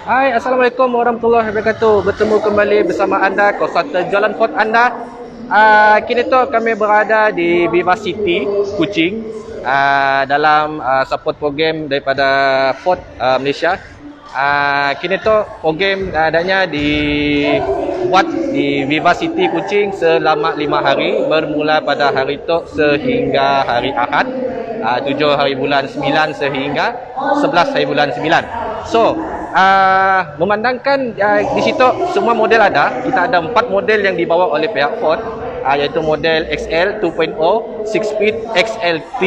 Hai, Assalamualaikum warahmatullahi wabarakatuh. Bertemu kembali bersama anda, konsultan Jalan Fort anda. Kini tu kami berada di Viva City, Kuching, dalam support program daripada Fort Malaysia. Kini tu program adanya dibuat di Viva City Kuching selama 5 hari, bermula pada hari tu sehingga hari Ahad, 7 hari bulan 9 sehingga 11 hari bulan 9. So, memandangkan di situ semua model ada. Kita ada 4 model yang dibawa oleh pihak Ford, iaitu model XL 2.0 6 speed, XLT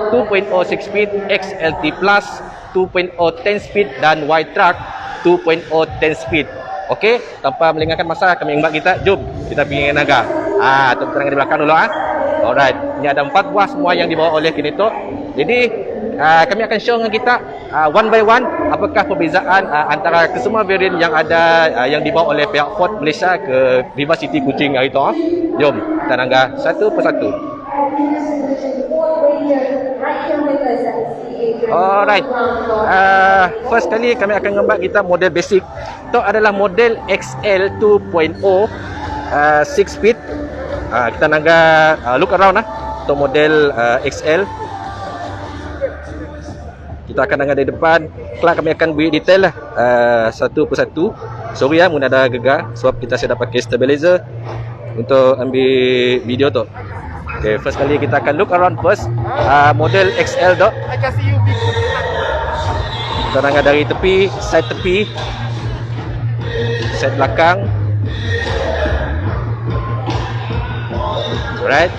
2.0 6 speed, XLT Plus 2.0 10 speed dan Y-Truck 2.0 10 speed. Okey, tanpa melengahkan masa, kami imbak kita, jom kita pergi Naga. Tu keterangan di belakang dulu. Alright, ini ada 4 buah semua yang dibawa oleh Kineto. Jadi kami akan show dengan kita one by one apakah perbezaan antara kesemua varian yang ada yang dibawa oleh pihak Ford Malaysia ke Viva City Kuching hari tu. Jom kita nanggah satu persatu. Alright, first kali kami akan ngembak kita model basic. Itu adalah model XL 2.0 6 speed. Kita nanggah look around untuk model XL. Kita akan dengar dari depan. Kelak kami akan beri detail satu persatu. Sorry mungkin ada gegar sebab kita sudah pakai stabilizer untuk ambil video tu. Okay, first kali kita akan look around first model XL tu. Kita dengar dari tepi, side belakang. Alright.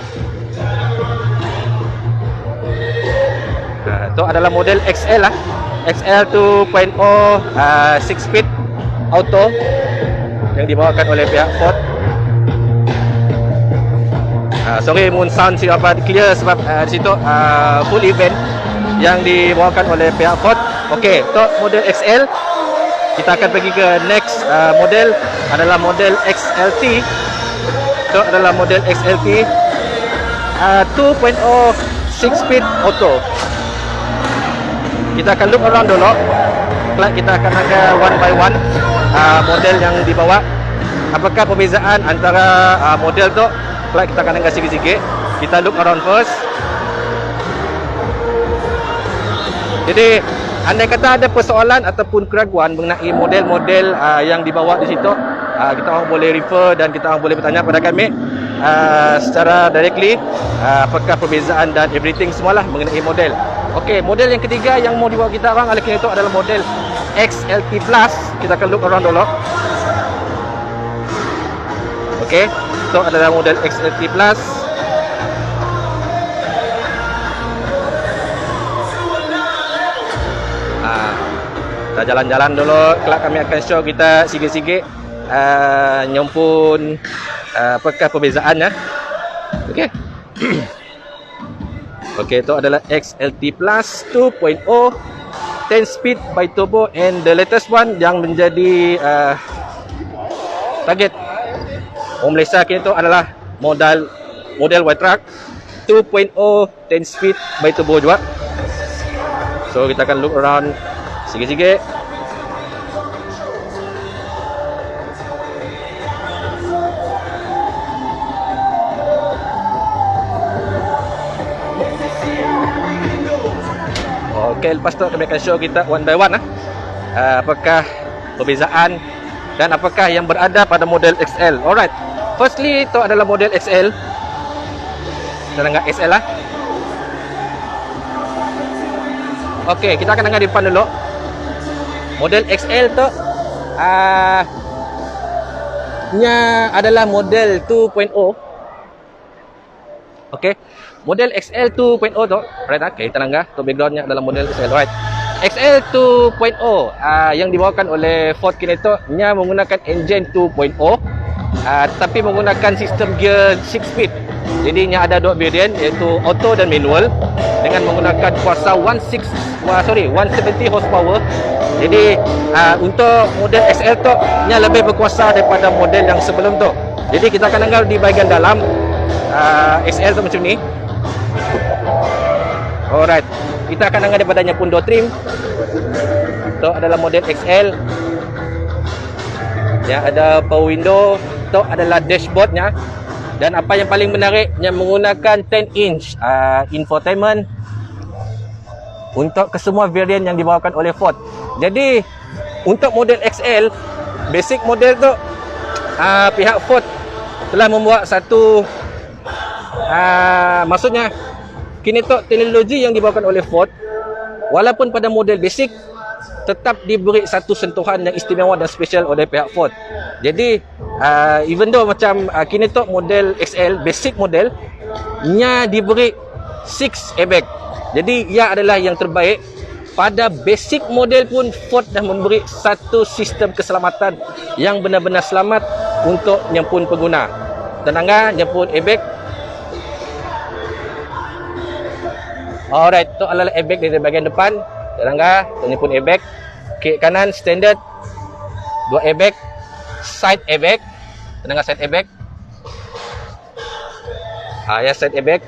Itu adalah model XL XL 2.0 6 speed auto yang dibawakan oleh pihak Ford. Sorry moon sound siapa clear sebab di situ full event yang dibawakan oleh pihak Ford. Okey, untuk model XL kita akan pergi ke next model adalah model XLT. Itu adalah model XLT 2.0 6 speed auto. Kita akan look around dulu. Kelak kita akan ada one by one model yang dibawa. Apakah perbezaan antara model tu? Kelak kita akan dengar sikit-sikit. Kita look around first. Jadi, andai kata ada persoalan ataupun keraguan mengenai model-model yang dibawa di situ, kita orang boleh refer dan kita orang boleh bertanya pada kami secara directly apakah perbezaan dan everything semualah mengenai model. Okey, model yang ketiga yang mau dibawa kita orang oleh itu adalah model XLT Plus. Kita akan look around dulu. Okey, itu adalah model XLT Plus. Kita jalan-jalan dulu. Kelak kami akan show kita sikit-sikit nyompun apakah perbezaannya. Okey. Okey, itu adalah XLT Plus 2.0 10 speed by turbo, and the latest one yang menjadi target orang Malaysia kini itu adalah model Y-Truck 2.0 10 speed by turbo juga. So kita akan look around sikit-sikit. Okay, lepas tu kami akan show kita one by one apakah perbezaan dan apakah yang berada pada model XL. Alright, firstly itu adalah model XL. Kita dengar XL Okay, kita akan dengar di depan dulu. Model XL tu nya adalah model 2.0. Okay, model XL 2.0 tu, right? Okay, kita langgar. Tu backgroundnya adalah model XL, right? XL 2.0 yang dibawakan oleh Ford Kineto nya menggunakan engine 2.0 tetapi menggunakan sistem gear 6 speed. Jadi nya ada 2 varian iaitu auto dan manual dengan menggunakan kuasa 170 horsepower. Jadi untuk model XL tu nya lebih berkuasa daripada model yang sebelum tu. Jadi kita akan dengar di bahagian dalam XL tu macam ni. Alright, kita akan dengar daripadanya pun door trim. Itu adalah model XL. Yang ada power window. Tu adalah dashboardnya. Dan apa yang paling menarik, yang menggunakan 10-inch infotainment untuk kesemua varian yang dibawakan oleh Ford. Jadi untuk model XL, basic model tu pihak Ford telah membuat satu maksudnya kini tu teknologi yang dibawakan oleh Ford walaupun pada model basic tetap diberi satu sentuhan yang istimewa dan special oleh pihak Ford. Jadi even though macam kini tu model XL basic model nya diberi 6 airbag. Jadi ia adalah yang terbaik. Pada basic model pun Ford dah memberi satu sistem keselamatan yang benar-benar selamat untuk nyempun pengguna. Tenanglah, nyempun airbag. Alright, tu adalah airbag dari bahagian depan. Tenanglah, nyempun airbag. Kiri kanan standard 2 airbag. Side airbag. Tenanglah, side airbag. Ya, side airbag.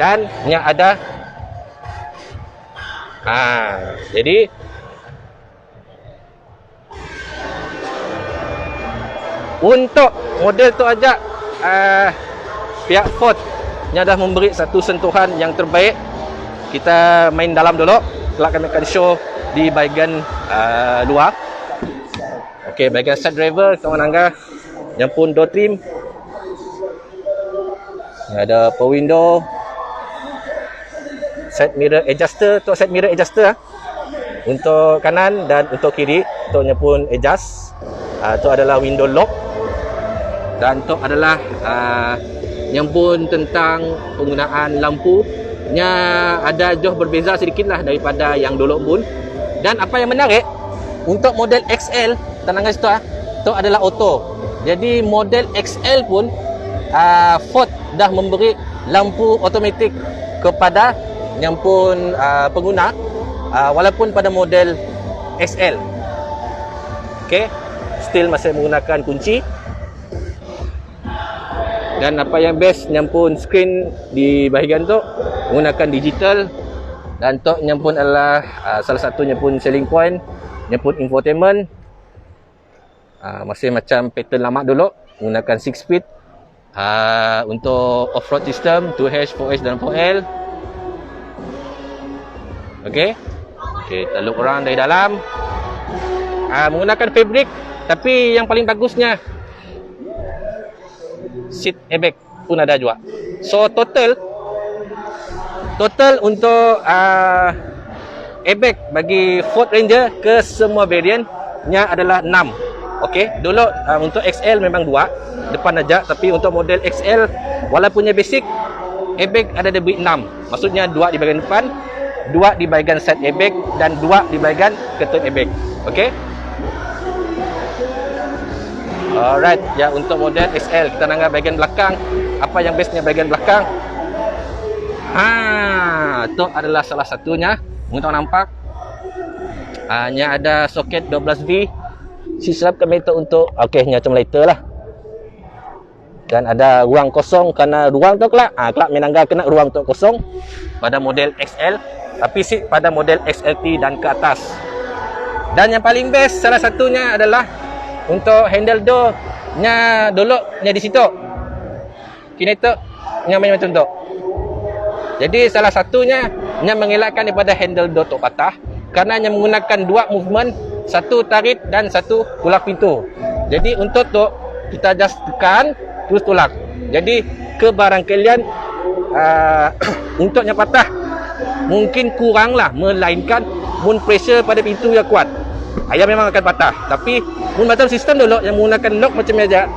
Dan yang ada jadi untuk model tu aja pihak Ford nya dah memberi satu sentuhan yang terbaik. Kita main dalam dulu. Kelak kami akan show di bahagian luar. Okey, bahagian side driver kawan angga yang pun door trim. Ada power window. Side mirror adjuster, tu side mirror adjuster untuk kanan dan untuk kiri, tuknya pun adjust. Tu adalah window lock. Dan tu adalah yang pun tentang penggunaan lampu nya ada jauh berbeza sedikitlah daripada yang dulu pun. Dan apa yang menarik untuk model XL, tenang situ tu adalah auto. Jadi model XL pun Ford dah memberi lampu automatik kepada yang pun pengguna walaupun pada model XL. Okey, still masih menggunakan kunci. Dan apa yang best, yang pun screen di bahagian tu menggunakan digital. Dan tu yang pun adalah salah satunya pun selling point, yang pun infotainment. Masih macam pattern lama dulu, menggunakan 6 speed. Untuk off-road system 2H, 4H dan 4L. Okey, kita look around dari dalam. Menggunakan fabric, tapi yang paling bagusnya seat airbag pun ada juga. So total untuk airbag bagi Ford Ranger ke semua variannya adalah 6. Okey, dulu untuk XL memang 2 depan aja, tapi untuk model XL walaupunnya basic airbag ada diberi 6. Maksudnya 2 di bahagian depan, 2 di bahagian side airbag dan 2 di bahagian ketul airbag. Okey. Alright, ya untuk model XL kita nak bahagian belakang. Apa yang bestnya bahagian belakang? Itu adalah salah satunya. Mungkin nampak. Nya ada soket 12V. Silap kami itu untuk okeynya macam lighter lah. Dan ada ruang kosong kerana ruang tu kelak menangga kena ruang tu kosong pada model XL. Tapi seat pada model XLT dan ke atas. Dan yang paling best salah satunya adalah untuk handle door nya dulu nya di situ. Kini tu nya macam tu. Jadi salah satunya nya mengelakkan daripada handle door tu patah kerana nya menggunakan 2 movement, satu tarik dan satu tulak pintu. Jadi untuk tu kita just tekan terus tulak. Jadi kebarangkalian untuknya patah mungkin kuranglah, melainkan mun pressure pada pintu yang kuat, ayam memang akan patah. Tapi mun macam sistem dulu yang menggunakan lock macam ni aja,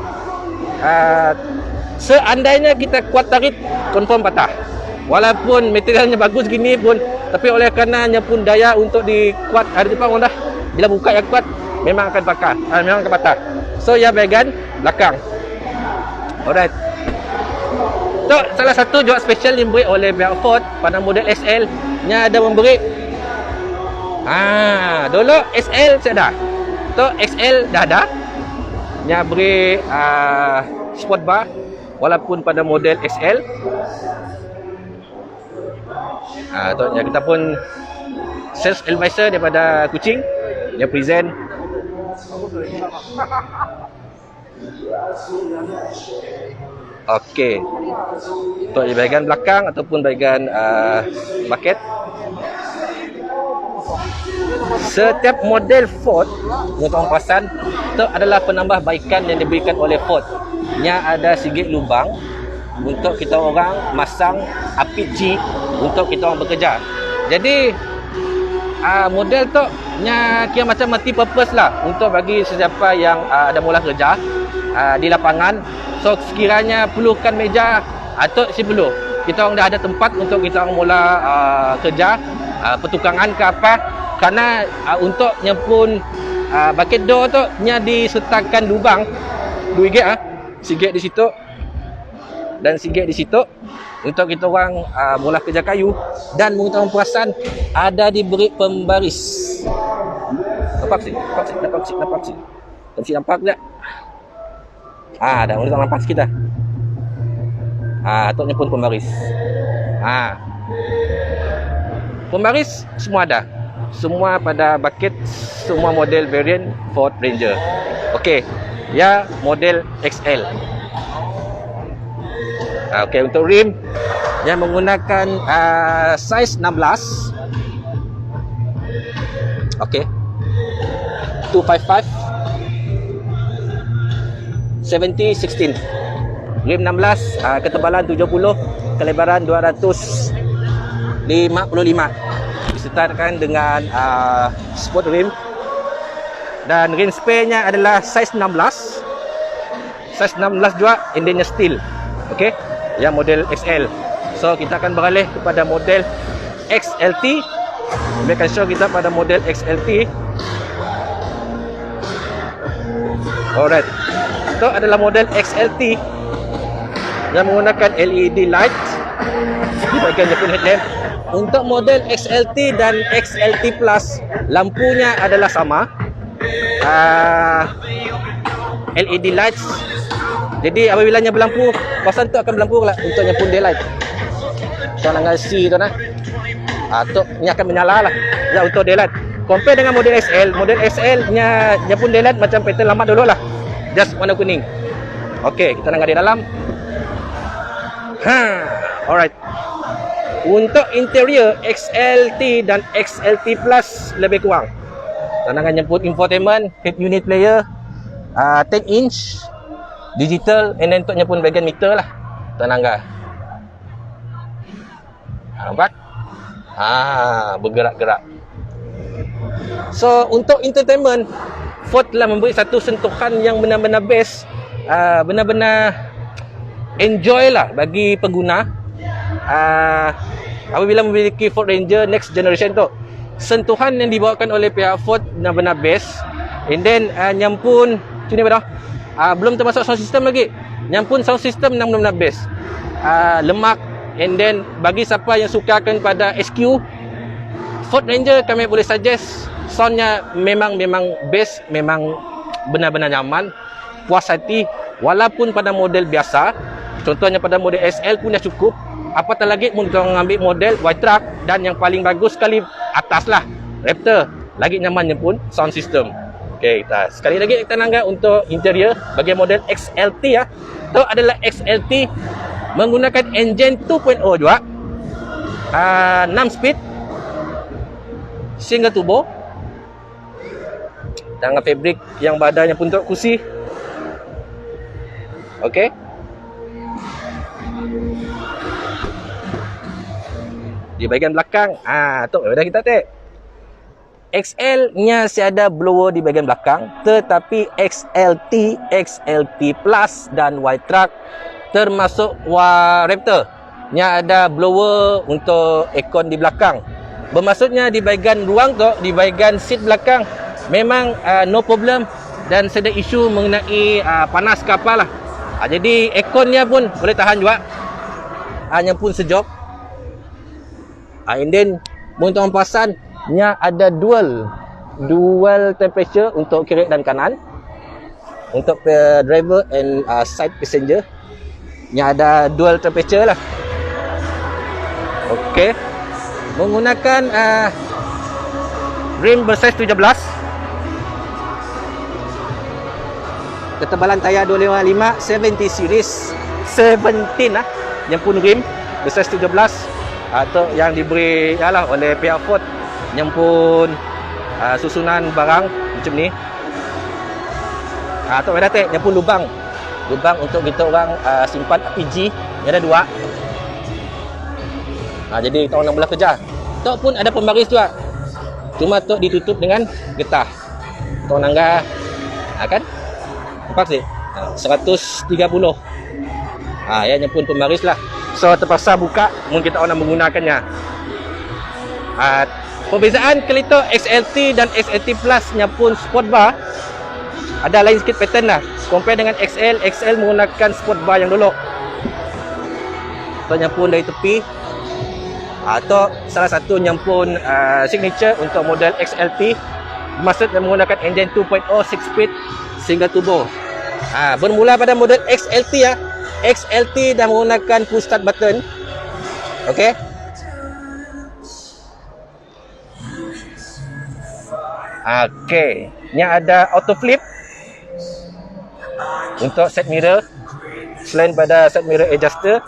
seandainya kita kuat tarik confirm patah. Walaupun materialnya bagus gini pun, tapi oleh karenanya pun daya untuk dikuat ada depan dah bila buka yang kuat memang akan patah, memang akan patah. So ya bahagian belakang. Alright. So, salah satu juga special yang diberi oleh pihak Ford pada model XL nya ada memberi dulu XL saya dah. So XL dah ada. Nya beri sport bar walaupun pada model XL. Tu yang kita pun sales advisor daripada Kuching yang present Okey. Untuk di bahagian belakang ataupun bahagian bucket, setiap model Ford untuk perasan itu adalah penambahbaikan yang diberikan oleh Ford. Nya ada sikit lubang untuk kita orang masang apit G untuk kita orang bekerja. Jadi model tu nya kira macam multi purpose lah untuk bagi sesiapa yang ada mula kerja di lapangan. So sekiranya perlukan meja atau si perlu, kita orang dah ada tempat untuk kita orang mula kerja, pertukangan ke apa. Karena untuk nyempun bucket door tu nya disertakan lubang 2 gig sikit di situ dan sikit di situ untuk kita orang mula kerja kayu. Dan mengetahui perasan ada diberi pembaris. Nampak sih? Nampak tak? Dah mula nampak sikit dah. Toknya pun pembaris. Pembaris semua ada. Semua pada bucket, semua model variant Ford Ranger. Okey, ya model XL. Okey, untuk rim yang menggunakan size 16. Okey. 255 70 16. Rim 16, ketebalan 70, kelebaran 255. Disertakan dengan sport rim. Dan rim spare-nya adalah size 16. Size 16 juga, endingnya steel. Okey, yang model XL. So kita akan beralih kepada model XLT. Saya akan show kita pada model XLT. Alright, itu adalah model XLT yang menggunakan LED light di bahagian Jepun headlamp. Untuk model XLT dan XLT Plus, lampunya adalah sama, LED lights. Jadi apabila nya berlampu, kawasan tu akan berlampu lah untuk nyempun daylight. Jangan ngasi tu nah. Tu nya akan menyala lah. Ya, untuk daylight. Compare dengan model XL nya nyempun daylight macam pattern lama dulu lah. Just warna kuning. Okey, kita nak di dalam. Alright. Untuk interior XLT dan XLT Plus lebih kurang. Tanangan nyemput infotainment, head unit player, 10 inch digital, and then untuknya pun bahagian meter lah. Tanangga. Nampak? Bergerak-gerak. So untuk entertainment, Ford telah memberi satu sentuhan yang benar-benar best, benar-benar enjoy lah bagi pengguna. Apabila memiliki Ford Ranger next generation tu, sentuhan yang dibawakan oleh pihak Ford benar-benar best. And then nyampun sini pada belum termasuk sound system lagi. Nyampun sound system yang benar-benar best. Lemak. And then bagi siapa yang sukakan pada SQ, Ford Ranger kami boleh suggest soundnya memang best, memang benar-benar nyaman, puas hati. Walaupun pada model biasa, contohnya pada model SL pun dah cukup. Apatah lagi kita mengambil model Y-Truck, dan yang paling bagus sekali atas lah, Raptor, lagi nyamannya pun sound system. Okey, kita sekali lagi kita nanggap untuk interior bagi model XLT ya. Itu adalah XLT menggunakan engine 2.0 juga, 6 speed, single turbo, dengan fabrik yang badannya pun untuk kursi. Okey. Di bahagian belakang, tu dah kita tengok. XL nya ada blower di bahagian belakang, tetapi XLT, XLT Plus dan Y-Truck termasuk Raptor nya ada blower untuk aircon di belakang. Bermaksudnya di bahagian ruang tu, di bahagian seat belakang memang no problem, dan sedang isu mengenai panas ke apalah. Jadi airconnya pun boleh tahan juga. Hanya pun sejuk. And then untuk perasan nya ada dual temperature untuk kiri dan kanan. Untuk driver and side passenger nya ada dual temperature lah. Okey. Menggunakan rim bersaiz 17. ketebalan tayar 255 70 series 17 lah. Yang pun rim besar 17 atau yang diberi yalah oleh pihak Ford. Yang pun susunan barang macam ni. Atau dah yang pun lubang untuk kita orang simpan RPG yang ada 2. Jadi kita orang boleh kerja. Tok pun ada pembaris juga. Cuma tok ditutup dengan getah. Tok nangga kan? Nampak sih? 130. Yang pun pembaris lah. So terpaksa buka mungkin kita orang menggunakannya. Perbezaan kereta XLT dan XLT Plus nya pun sport bar ada lain sikit pattern lah. Compare dengan XL menggunakan sport bar yang dulu. Tok nya pun dari tepi. Atau salah satu yang pun signature untuk model XLT, maksud yang menggunakan enjin 2.0 6 speed single turbo. Bermula pada model XLT XLT dah menggunakan push start button. Okey. Okey, ni ada auto flip untuk set mirror. Selain pada set mirror adjuster,